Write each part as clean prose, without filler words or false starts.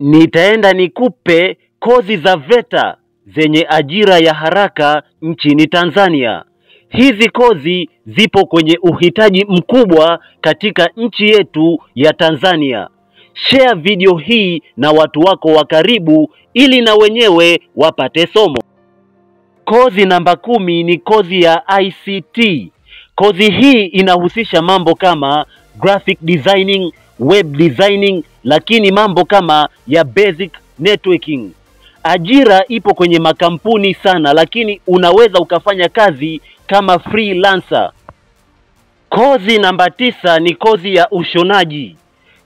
Nitaenda nikupe kozi za VETA zenye ajira ya haraka nchini Tanzania. Hizi kozi zipo kwenye uhitaji mkubwa katika nchi yetu ya Tanzania. Share video hii na watu wako wa karibu ili na wenyewe wapate somo. Kozi namba 10 ni kozi ya ICT. Kozi hii inahusisha mambo kama graphic designing, web designing, lakini mambo kama ya basic networking. Ajira ipo kwenye makampuni sana, lakini unaweza ukafanya kazi kama freelancer. Kozi namba 9 ni kozi ya ushonaji.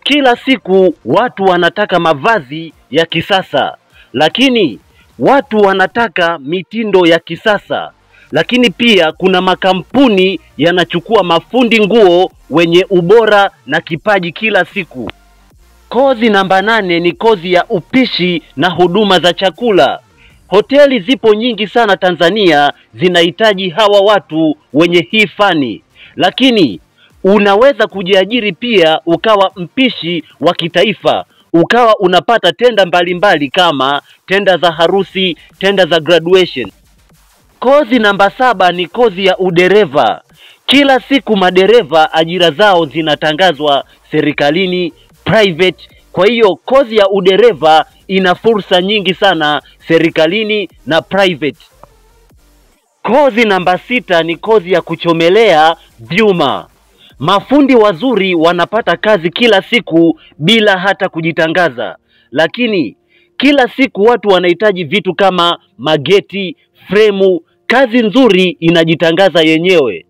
Kila siku watu wanataka mavazi ya kisasa, lakini watu wanataka mitindo ya kisasa. Lakini pia kuna makampuni yanachukua mafundi nguo wenye ubora na kipaji kila siku. Kozi namba 8 ni kozi ya upishi na huduma za chakula. Hoteli zipo nyingi sana Tanzania zinahitaji hawa watu wenye hii fani. Lakini unaweza kujiajiri pia ukawa mpishi wa kitaifa. Ukawa unapata tenda mbalimbali kama tenda za harusi, tenda za graduation. Kozi namba 7 ni kozi ya udereva. Kila siku madereva ajira zao zinatangazwa serikalini, private. Kwa hiyo kozi ya udereva ina fursa nyingi sana serikalini na private. Kozi namba 6 ni kozi ya kuchomelea vyuma. Mafundi wazuri wanapata kazi kila siku bila hata kujitangaza. Lakini kila siku watu wanahitaji vitu kama mageti, fremu. Kazi nzuri inajitangaza yenyewe.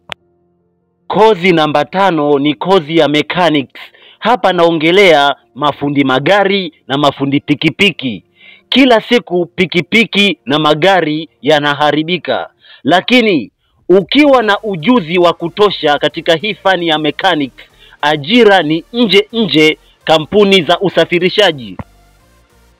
Kozi namba 5 ni kozi ya mechanics. Hapa naongelea mafundi magari na mafundi pikipiki. Kila siku pikipiki na magari yanaharibika. Lakini ukiwa na ujuzi wa kutosha katika hii fani ya mechanics, ajira ni nje kampuni za usafirishaji.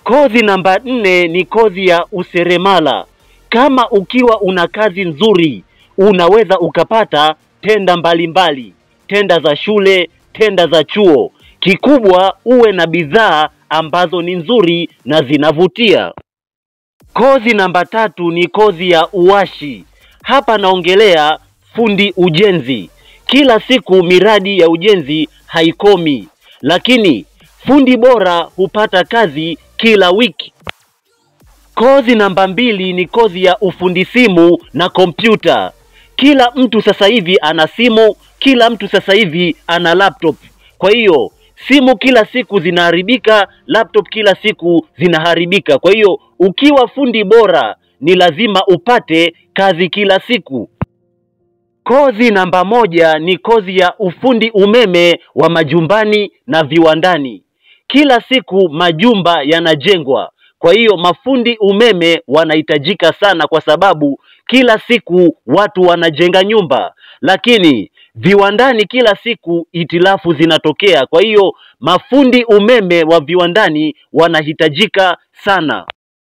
Kozi namba 4 ni kozi ya useremala. Kama ukiwa una kazi nzuri, unaweza ukapata tenda mbalimbali, tenda za shule, tenda za chuo. Kikubwa uwe na bidhaa ambazo ni nzuri na zinavutia. Kozi namba 3 ni kozi ya uwashi. Hapa naongelea fundi ujenzi. Kila siku miradi ya ujenzi haikomi, lakini fundi bora hupata kazi kila wiki. Kozi namba 2 ni kozi ya ufundi simu na kompyuta. Kila mtu sasa hivi ana simu, kila mtu sasa hivi ana laptop. Kwa hiyo simu kila siku zinaharibika, laptop kila siku zinaharibika. Kwa hiyo ukiwa fundi bora ni lazima upate kazi kila siku. Kozi namba 1 ni kozi ya ufundi umeme wa majumbani na viwandani. Kila siku majumba yanajengwa. Kwa hiyo mafundi umeme wanahitajika sana kwa sababu kila siku watu wanajenga nyumba. Lakini viwandani kila siku itilafu zinatokea. Kwa hiyo mafundi umeme wa viwandani wanahitajika sana.